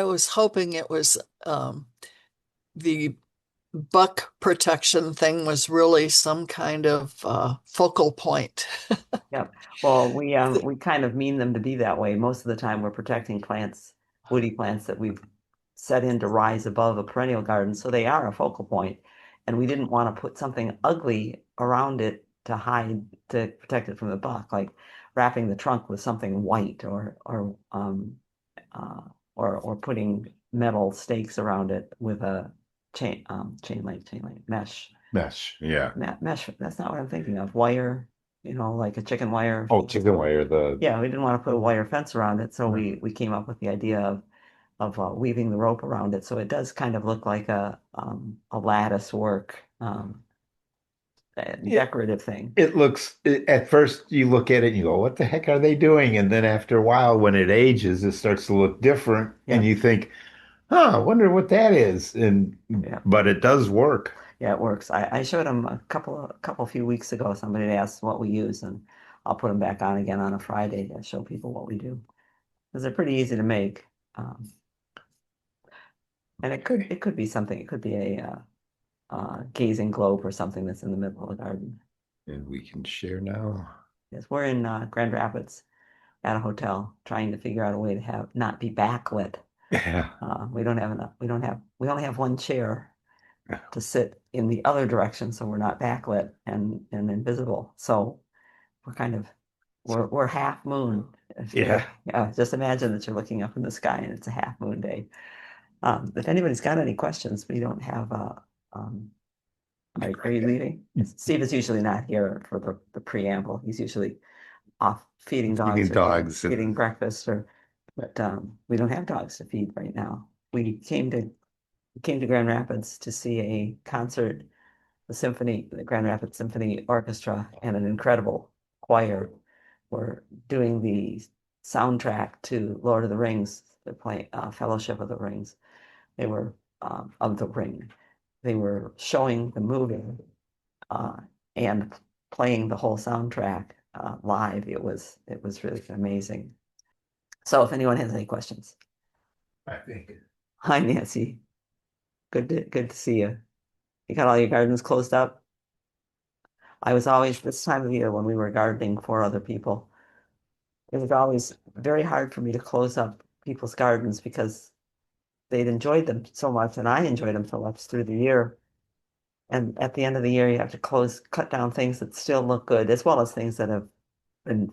I was hoping it was the buck protection thing was really some kind of focal point. Yep. Well, we kind of mean them to be that way. Most of the time, we're protecting plants, woody plants that we've set in to rise above a perennial garden, so they are a focal point. And we didn't want to put something ugly around it to hide, to protect it from the buck, like wrapping the trunk with something white, uh, or putting metal stakes around it with a chain link mesh. Mesh, yeah. Mesh, that's not what I'm thinking of. Wire, like a chicken wire Oh, fence. chicken wire, the Yeah, we didn't want to put a wire fence around it, so we came up with the idea of weaving the rope around it, so it does kind of look like a lattice work, it, decorative thing. it looks at first you look at it and you go, what the heck are they doing? And then after a while, when it ages, it starts to look different, and Yeah, you think, huh, I wonder what that is. And yeah, but it does work. yeah, it works. I showed them a few weeks ago. Somebody had asked what we use, and I'll put them back on again on a Friday to show people what we do because they're pretty easy to make. Um, and it could be something. It could be a gazing globe or something that's in the middle of the garden. And we can share now. Yes, we're in Grand Rapids at a hotel trying to figure out a way to have not be backlit. Yeah. We don't have enough. We only have one chair to sit in the other direction, so we're not backlit and invisible. So we're kind of we're half moon. If Yeah. you're yeah, just imagine that you're looking up in the sky and it's a half moon day. If anybody's got any questions, we don't have um, are you leaving? Steve is usually not here for the preamble. He's usually off feeding dogs Feeding or dogs. getting breakfast but we don't have dogs to feed right now. We came to Grand Rapids to see a concert, the Grand Rapids Symphony Orchestra, and an incredible choir were doing the soundtrack to Lord of the Rings. They're playing Fellowship of the Rings. They were of the Ring. They were showing the movie uh, and playing the whole soundtrack live. It was really amazing. So if anyone has any questions, I think. hi Nancy, good to see you. You got all your gardens closed up? I was always this time of year when we were gardening for other people. It was always very hard for me to close up people's gardens because they'd enjoyed them so much and I enjoyed them so much through the year. And at the end of the year, you have to cut down things that still look good, as well as things that have been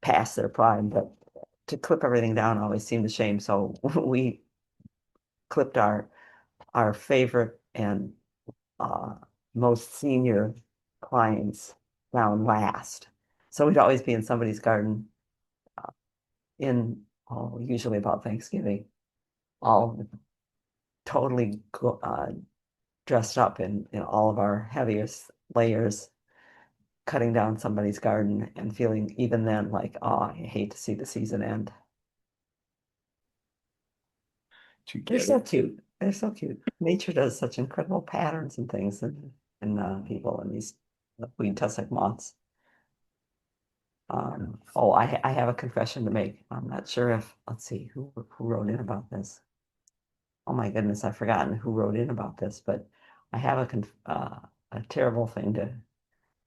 past their prime. But to clip everything down always seemed a shame. So we clipped our favorite and uh, most senior clients down last. So we'd always be in somebody's garden in usually about Thanksgiving, all totally dressed up in all of our heaviest layers, cutting down somebody's garden and feeling even then like, oh, I hate to see the season end. They're so Together. cute. They're so cute. Nature does such incredible patterns and things and people and these weed tussock moths. I have a confession to make. I'm not sure if, let's see, who wrote in about this. Oh my goodness, I've forgotten who wrote in about this, but I have a terrible thing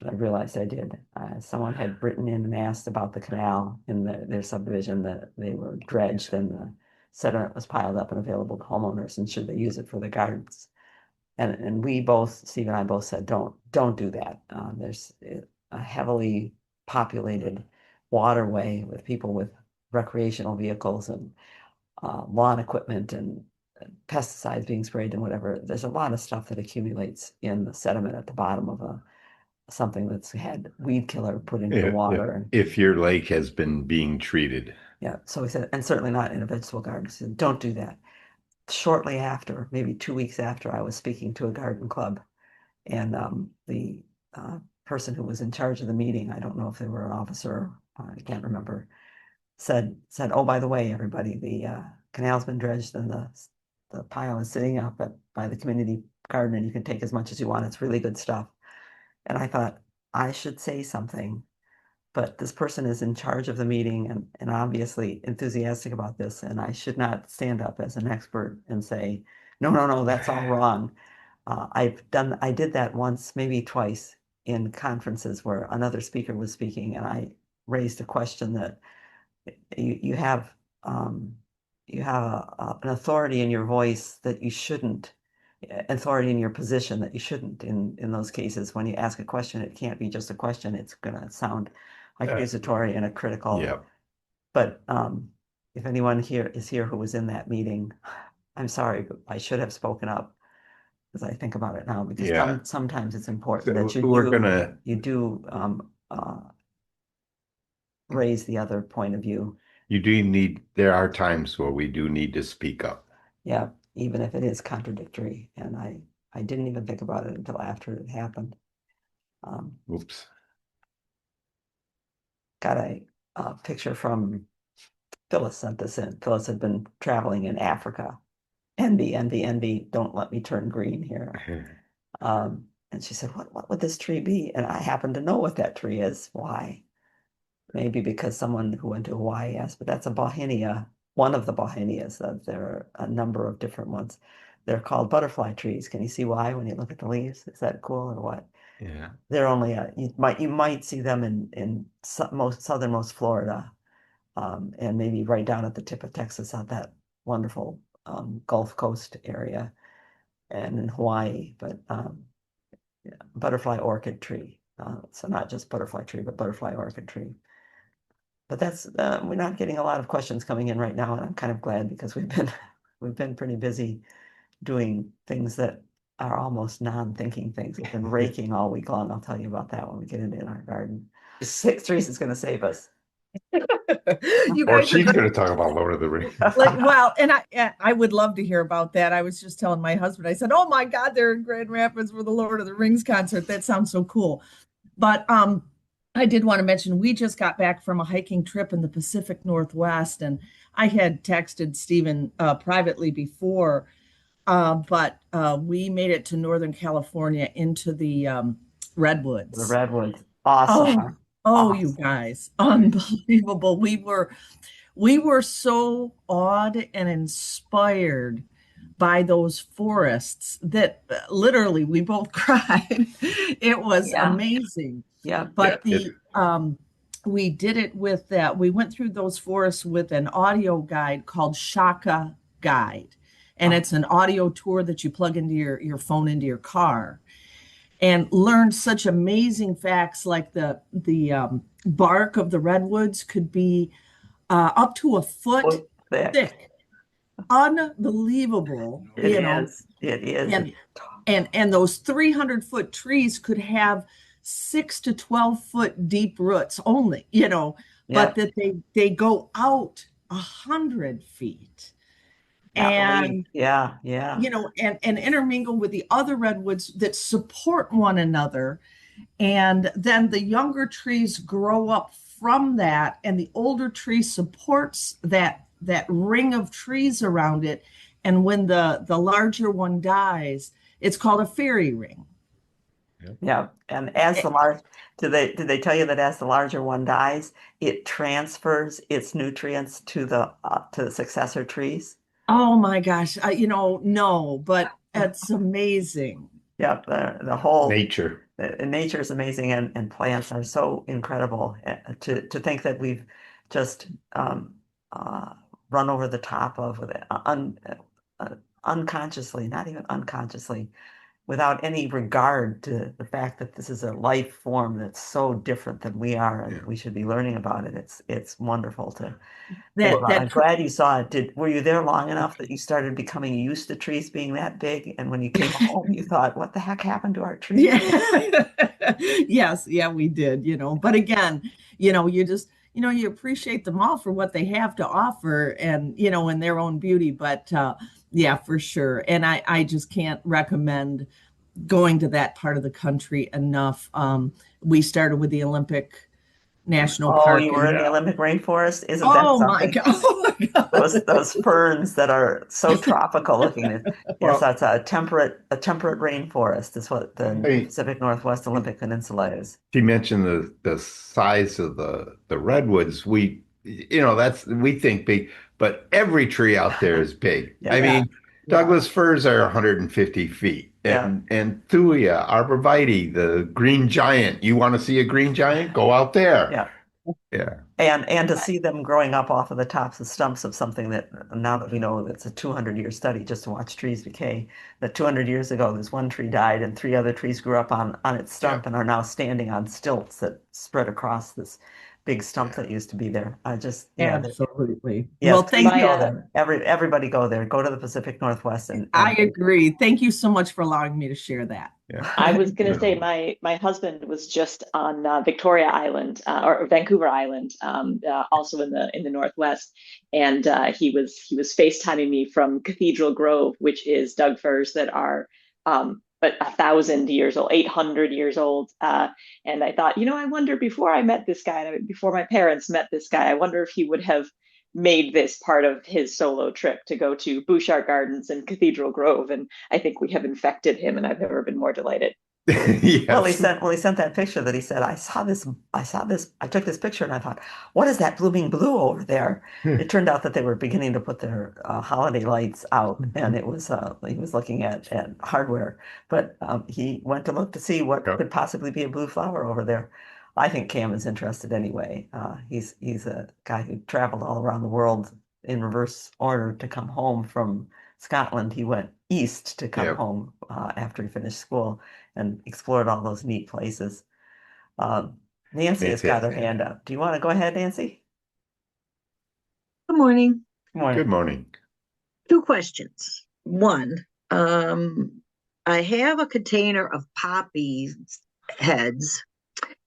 I realized I did. Someone had written in and asked about the canal in their subdivision that they were dredged and the sediment was piled up and available to homeowners and should they use it for their gardens. And we both, Steve and I both said, don't do that. There's a heavily populated waterway with people with recreational vehicles and lawn equipment and pesticides being sprayed and whatever. There's a lot of stuff that accumulates in the sediment at the bottom of something that's had weed killer put into the If water. And if your lake has been being treated. yeah, so we said, and certainly not in a vegetable garden. We said, don't do that. Shortly after, maybe 2 weeks after, I was speaking to a garden club, and the person who was in charge of the meeting, I don't know if they were an officer, I can't remember, said, oh, by the way, everybody, the canal's been dredged and the pile is sitting up by the community garden, and you can take as much as you want. It's really good stuff. And I thought I should say something but this person is in charge of the meeting and obviously enthusiastic about this, and I should not stand up as an expert and say, no, no, no, that's all wrong. I did that once, maybe twice in conferences where another speaker was speaking, and I raised a question that you have an authority in your voice that you shouldn't, authority in your position that you shouldn't in those cases. When you ask a question, it can't be just a question. It's going to sound accusatory and a critical. Yeah. But if anyone here is here who was in that meeting, I'm sorry, but I should have spoken up as I think about it now, because Yeah. sometimes it's important that you do raise the other point of view. There are times where we do need to speak up. Yeah, even if it is contradictory. And I didn't even think about it until after it happened. Oops. Got a picture from Phyllis sent this in. Phyllis had been traveling in Africa. Envy, envy, envy, don't let me turn green here. And she said, what would this tree be? And I happen to know what that tree is. Why? Maybe because someone who went to Hawaii asked, but that's a Bauhinia, one of the Bauhinias. There are a number of different ones. They're called butterfly trees. Can you see why when you look at the leaves? Is that cool or what? Yeah. They're only you might see them in southernmost Florida, and maybe right down at the tip of Texas on that wonderful Gulf Coast area, and in Hawaii. But yeah, butterfly orchid tree. So not just butterfly tree, but butterfly orchid tree. But that's we're not getting a lot of questions coming in right now, and I'm kind of glad because we've been pretty busy doing things that are almost non-thinking things. We've been raking all week long. I'll tell you about that when we get into in our garden. Teresa's going to save us. You Or guys she's are going to talk about Lord of the Rings. like, well, and I would love to hear about that. I was just telling my husband, I said, "Oh my God, they're in Grand Rapids for the Lord of the Rings concert. That sounds so cool." But I did want to mention we just got back from a hiking trip in the Pacific Northwest, and I had texted Stephen privately before, but we made it to Northern California into the redwoods. The redwoods, awesome. Oh, you guys, unbelievable. We were so awed and inspired by those forests that literally we both cried. It was amazing. Yeah. But we did it with that. We went through those forests with an audio guide called Shaka Guide. And it's an audio tour that you plug into your phone into your car, and learned such amazing facts like the bark of the redwoods could be up to a foot thick. Unbelievable. It is. And those 300-foot trees could have 6 to 12-foot deep roots only, but that they go out 100 feet. And and intermingle with the other redwoods that support one another. And then the younger trees grow up from that, and the older tree supports that ring of trees around it. And when the larger one dies, it's called a fairy ring. Yeah. And as the large, did they tell you that as the larger one dies, it transfers its nutrients to the successor trees? Oh my gosh. No, but it's amazing. Yeah, the whole nature. Nature is amazing, and plants are so incredible. To think that we've just run over the top of it unconsciously, not even unconsciously, without any regard to the fact that this is a life form that's so different than we are, and we should be learning about it. It's wonderful to. I'm glad you saw it. Were you there long enough that you started becoming used to trees being that big? And when you came home, you thought, what the heck happened to our trees? Yeah. Yes, yeah, we did, But again, you just, you appreciate them all for what they have to offer and, in their own beauty. But yeah, for sure. And I just can't recommend going to that part of the country enough. We started with the Olympic National Oh, Park. you were in the Yeah. Olympic rainforest? Isn't that Oh my something? God. Oh my God. Those ferns that are so tropical looking. Yes, Well, that's a temperate rainforest is what the I Pacific Northwest Olympic Peninsula is. She mentioned the size of the redwoods. That's we think big, but every tree out there is big. I Yeah, Yeah. mean, Yeah. Douglas firs are 150 feet, yeah, and thuya, arborvitae, the green giant. You want to see a green giant? Go out there. yeah. Yeah. And to see them growing up off of the tops of stumps of something that now that we know it's a 200-year study just to watch trees decay, that 200 years ago this one tree died and three other trees grew up on its Yeah. stump and are now standing on stilts that spread across this big stump Yeah. that used to be there. Absolutely. Yes, Well, please thank My you. go there. Everybody go there. Go to the Pacific Northwest I and agree. Thank you so much for allowing me to share that. Yeah. I was going to say No. my husband was just on Victoria Island or Vancouver Island, also in the Northwest, and he was FaceTiming me from Cathedral Grove, which is Doug firs that are but 1,000 years old, 800 years old. And I thought, I wonder before I met this guy, before my parents met this guy, I wonder if he would have made this part of his solo trip to go to Bouchard Gardens and Cathedral Grove. And I think we have infected him, and I've never been more delighted. well, he Yes. sent that picture that he said, I took this picture and I thought, what is that blooming blue over there? It turned out that they were beginning to put their holiday lights out, and it was he was looking at hardware, but he went to look to see what Yep. could possibly be a blue flower over there. I think Cam is interested anyway. He's a guy who traveled all around the world in reverse order to come home from Scotland. He went east to come Yep. home after he finished school and explored all those neat places. Nancy has Nancy got has her a hand hand up. Do you want to go ahead, Nancy? Good morning. Good morning. Good morning. Two questions. One, I have a container of poppy heads,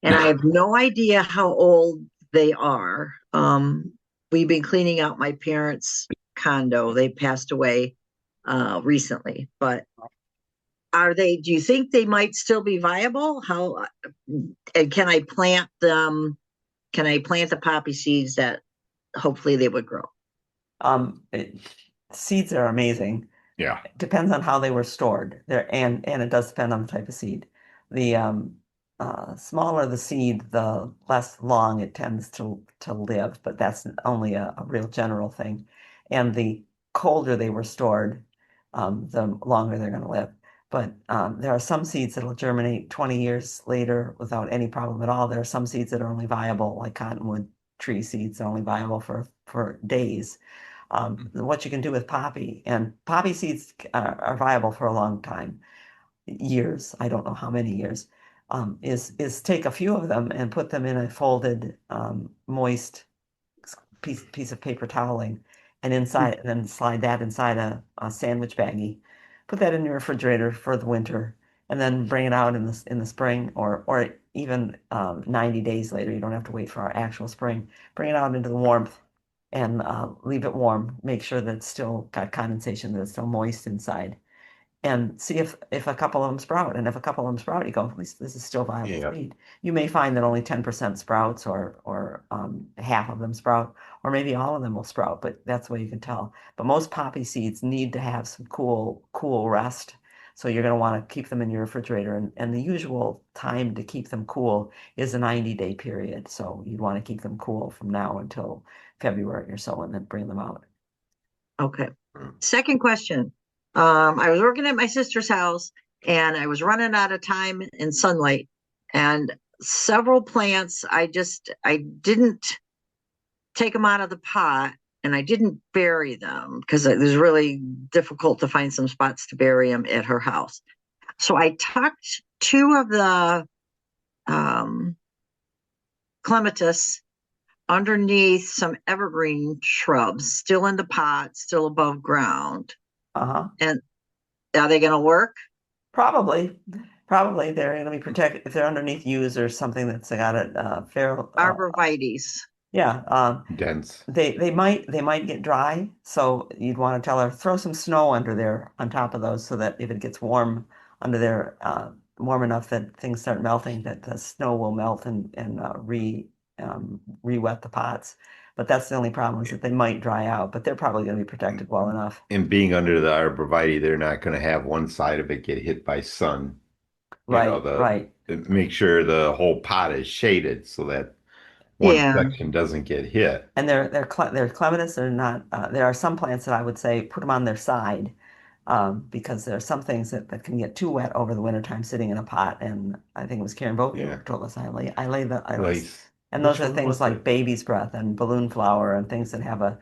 and I have no idea how old they are. We've been cleaning out my parents' condo. They passed away recently, but do you think they might still be viable? And can I plant them? Can I plant the poppy seeds that hopefully they would grow? Seeds are amazing. Yeah. It depends on how they were stored there, and it does depend on the type of seed. The smaller the seed, the less long it tends to live, but that's only a real general thing. And the colder they were stored, the longer they're going to live. But there are some seeds that will germinate 20 years later without any problem at all. There are some seeds that are only viable, like cottonwood tree seeds, are only viable for days. What you can do with poppy, and poppy seeds are viable for a long time, years, I don't know how many years, is take a few of them and put them in a folded, moist piece of paper toweling, and then slide that inside a sandwich baggie. Put that in your refrigerator for the winter, and then bring it out in the spring, or even 90 days later. You don't have to wait for our actual spring. Bring it out into the warmth and leave it warm. Make sure that it's still got condensation, that it's still moist inside, and see if a couple of them sprout. And if a couple of them sprout, you go, at least this is still viable Yeah. seed. You may find that only 10% sprouts, or half of them sprout, or maybe all of them will sprout, but that's the way you can tell. But most poppy seeds need to have some cool rest. So you're going to want to keep them in your refrigerator. And the usual time to keep them cool is a 90-day period. So you'd want to keep them cool from now until February or so, and then bring them out. Okay. Second question. I was working at my sister's house, and I was running out of time and sunlight, and several plants, I didn't take them out of the pot, and I didn't bury them because it was really difficult to find some spots to bury them at her house. So I tucked two of the clematis underneath some evergreen shrubs, still in the pot, still above ground. And are they going to work? Probably they're going to be protected if they're underneath yews or something that's got a fair Arborvitaes. Yeah, Dense. they might get dry, so you'd want to tell her throw some snow under there on top of those, so that if it gets warm under there, warm enough that things start melting, that the snow will melt and re-wet the pots. But that's the only problem, is that they might dry out, but they're probably going to be protected well enough. And being under the arborvitae, they're not going to have one side of it get hit by sun. Right, right. Make sure the whole pot is shaded so that one section doesn't get hit. And they're clematis. They're not. There are some plants that I would say put them on their side, because there are some things that can get too wet over the wintertime sitting in a pot. And I think it was Karen Bauhinia who told us and those are things like baby's breath and balloon flower and things that have a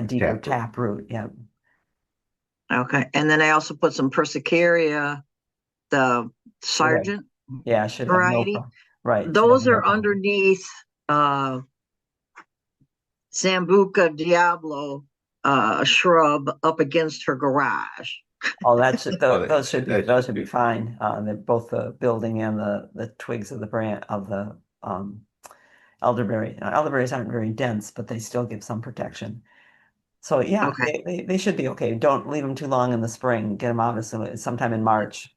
deeper tap root. Yeah. Okay. And then I also put some Persicaria, the Sargent should variety. Have right. Those are underneath Sambuca Diablo shrub up against her garage. Oh, those should be fine. Both the building and the twigs of the branch of the elderberry. Elderberries aren't very dense, but they still give some protection. So yeah, okay. they should be okay. Don't leave them too long in the spring. Get them out sometime in March.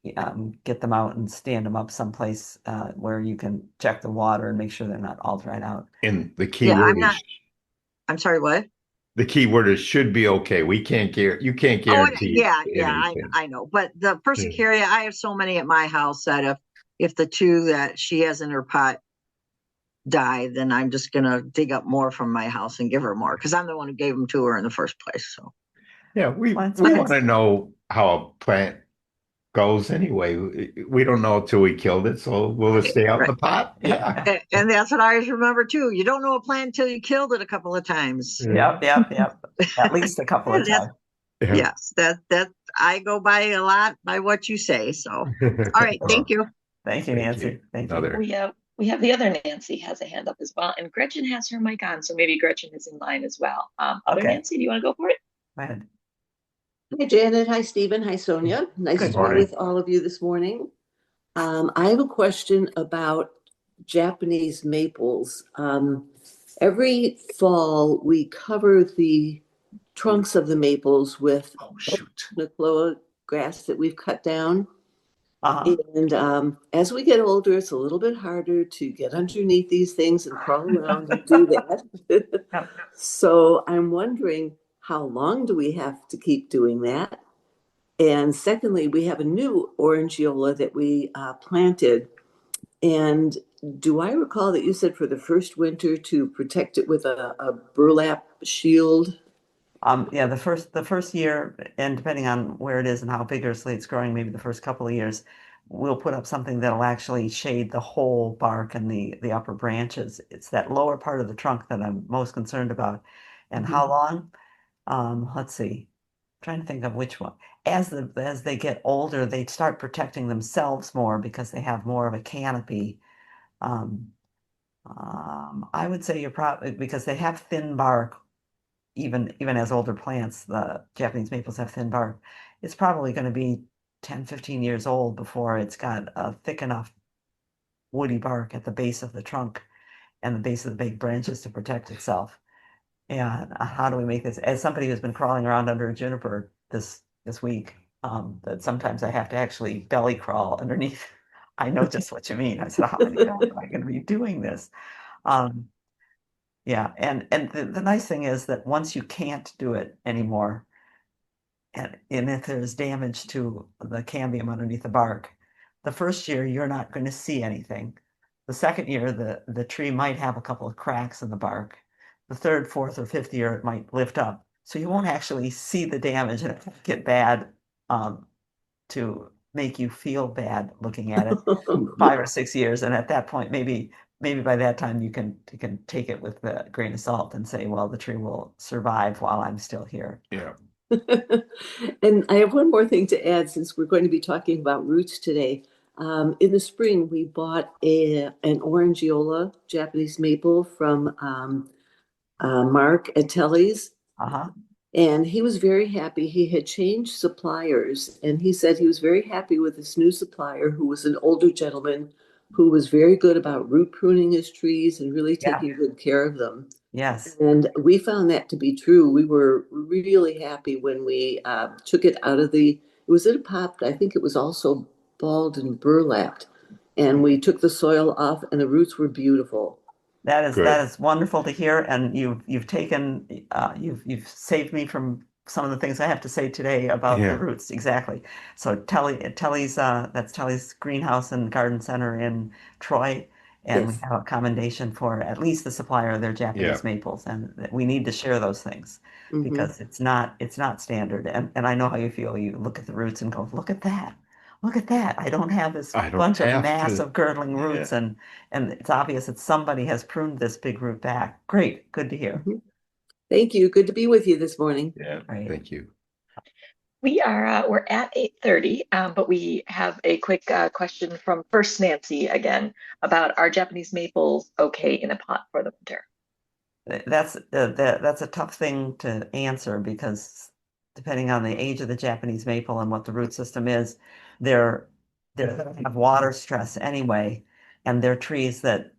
Get them out and stand them up someplace where you can check the water and make sure they're not all dried out. And the key word I'm sorry, what? The key word is should be okay. You can't guarantee. I know. But the Persicaria, I have so many at my house that if the two that she has in her pot die, then I'm just gonna dig up more from my house and give her more, because I'm the one who gave them to her in the first place. So yeah, we want to know how a plant goes anyway. We don't know until we killed it, so will it stay out in the pot? Yeah. And that's what I always remember too. You don't know a plant until you killed it a couple of times. Yep. At least a couple of times. Yes, that I go by a lot by what you say. So all right, thank you. Thank you, Nancy. Thank you. We have the other Nancy has a hand up as well, and Gretchen has her mic on, so maybe Gretchen is in line as well. Nancy, do you want to go for it? Go ahead. Hi, Janet. Hi, Stephen. Hi, Sonia. Nice to be with all of you this morning. I have a question about Japanese maples. Every fall, we cover the trunks of the maples with Nakloa grass that we've cut down. And as we get older, it's a little bit harder to get underneath these things and crawl around and do that. So I'm wondering, how long do we have to keep doing that? And secondly, we have a new orangeola that we planted. And do I recall that you said for the first winter to protect it with a burlap shield? Yeah, the first year, and depending on where it is and how vigorously it's growing, maybe the first couple of years, we'll put up something that'll actually shade the whole bark and the upper branches. It's that lower part of the trunk that I'm most concerned about. And how long? Let's see. I'm trying to think of which one. As they get older, they start protecting themselves more because they have more of a canopy. I would say you're probably, because they have thin bark. Even as older plants, the Japanese maples have thin bark. It's probably going to be 10, 15 years old before it's got a thick enough woody bark at the base of the trunk and the base of the big branches to protect itself. And how do we make this? As somebody who's been crawling around under a juniper this week, that sometimes I have to actually belly crawl underneath. I know just what you mean. I said, how many times am I going to be doing this? Yeah, and the nice thing is that once you can't do it anymore, and if there's damage to the cambium underneath the bark, the first year you're not going to see anything. The second year, the tree might have a couple of cracks in the bark. The third, fourth, or fifth year, it might lift up. So you won't actually see the damage, and it won't get bad to make you feel bad looking at it 5 or 6 years. And at that point, maybe by that time you can take it with a grain of salt and say, well, the tree will survive while I'm still here. Yeah. And I have one more thing to add, since we're going to be talking about roots today. In the spring, we bought an orangeola Japanese maple from Mark at Telly's. And he was very happy. He had changed suppliers, and he said he was very happy with this new supplier, who was an older gentleman who was very good about root pruning his trees and really taking good care of them. Yes. And we found that to be true. We were really happy when we took it out of it was in a pot, I think it was also balled and burlapped. And we took the soil off, and the roots were beautiful. Good. that is wonderful to hear, and you've taken you've saved me from some of the things I have to say today about the Yeah. roots. Exactly. So Telly's that's Telly's greenhouse and garden center in Troy, and we Yes. have a commendation for at least the supplier of their Japanese Yeah. maples, and we need to share those things Mhm. because it's not standard. And I know how you feel. You look at the roots and go, look at that. Look at that. I don't have this I don't bunch of have mass to. of girdling roots, Yeah. and it's obvious that somebody has pruned this big root back. Great, good to hear. Mhm. Thank you. Good to be with you this morning. Yeah. Right. Thank you. We're at 8:30, but we have a quick question from First Nancy again about, are Japanese maples okay in a pot for the winter? That's a tough thing to answer because depending on the age of the Japanese maple and what the root system is, they're going to have water stress anyway, and they're trees that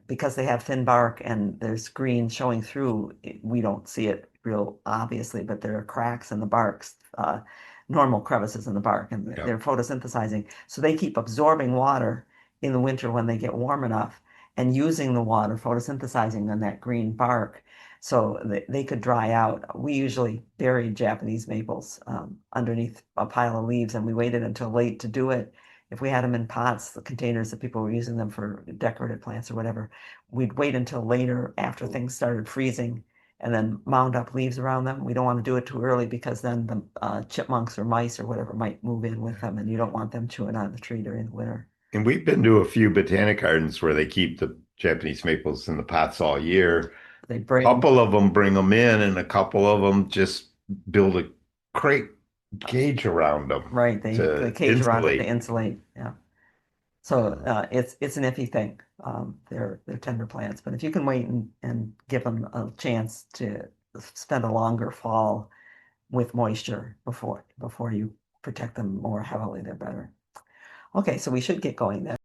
because they have thin bark and there's green showing through, we don't see it real obviously, but there are cracks in the barks, normal crevices in the bark, and Yeah. they're photosynthesizing, so they keep absorbing water in the winter when they get warm enough and using the water, photosynthesizing on that green bark, so they could dry out. We usually buried Japanese maples underneath a pile of leaves, and we waited until late to do it. If we had them in pots, the containers that people were using them for decorative plants or whatever, we'd wait until later after things started freezing and then mound up leaves around them. We don't want to do it too early because then the chipmunks or mice or whatever might move in with them, and you don't want them chewing on the tree during the winter. And we've been to a few botanic gardens where they keep the Japanese maples in the pots all year. They A break. couple of them bring them in, and a couple of them just build a crate cage around them Right, they to cage around it to insulate. insulate. Yeah. So it's an iffy thing. They're tender plants, but if you can wait and give them a chance to spend a longer fall with moisture before you protect them more heavily, they're better. Okay, so we should get going then.